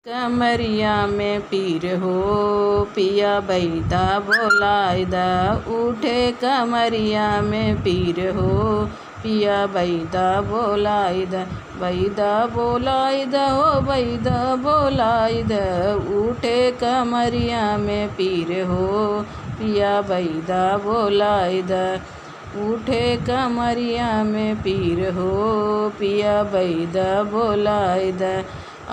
कमरिया में पीर हो पिया बैदा बोलाइदा। उठे कमरिया में पीर हो पिया बैदा बोलाइदा। बैदा बोलाइदा हो बैदा बोलाइदा। उठे कमरिया में पीर हो पिया बैदा बोलाइदा। उठे कमरिया में पीर हो पिया बैदा बोलाइदा।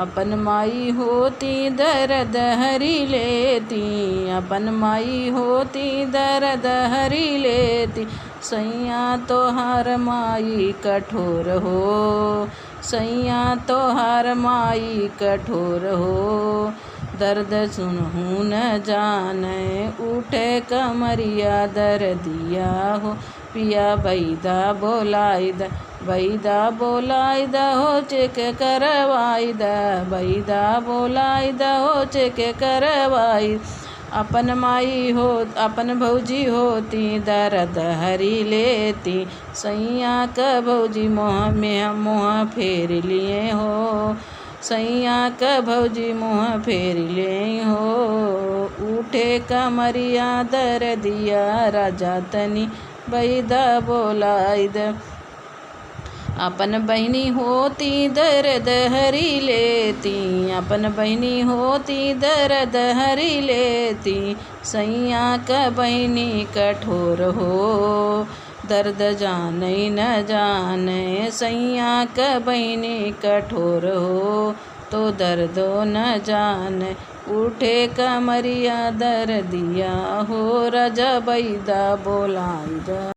अपन माई होती दर्द हरी लेती। अपन माई होती दर्द हरी लेती। सैया तोहार माई कठोर हो। सैया तोहार माई कठोर हो। दर्द सुनहु न जाने उठे कमरिया दर्दिया हो पिया बैदा बोलाइदा। बैदा बोलाइदा हो चेक करवाइदा। बैदा बोलाइदा हो चेक करवाई। अपन माई हो अपन भौजी होती दर्द हरी लेती। सैया क भौजी मुँह फेर लिए हो। सैया क भौजी मुँह फेर लिए हो। उठे कमरिया दर्दिया राजा तनी बैदा बोलाइदा। अपन बहिनी होती दर्द हरी लेती। अपन बहिनी होती दर्द हरी लेती। सैया क बहिनी कठोर हो। दर्द जाने न जाने सैया क बहिनी कठोर हो। तो दर्दो न जाने उठे कमरिया दर्दिया हो राजा बैदा बोलाइदा।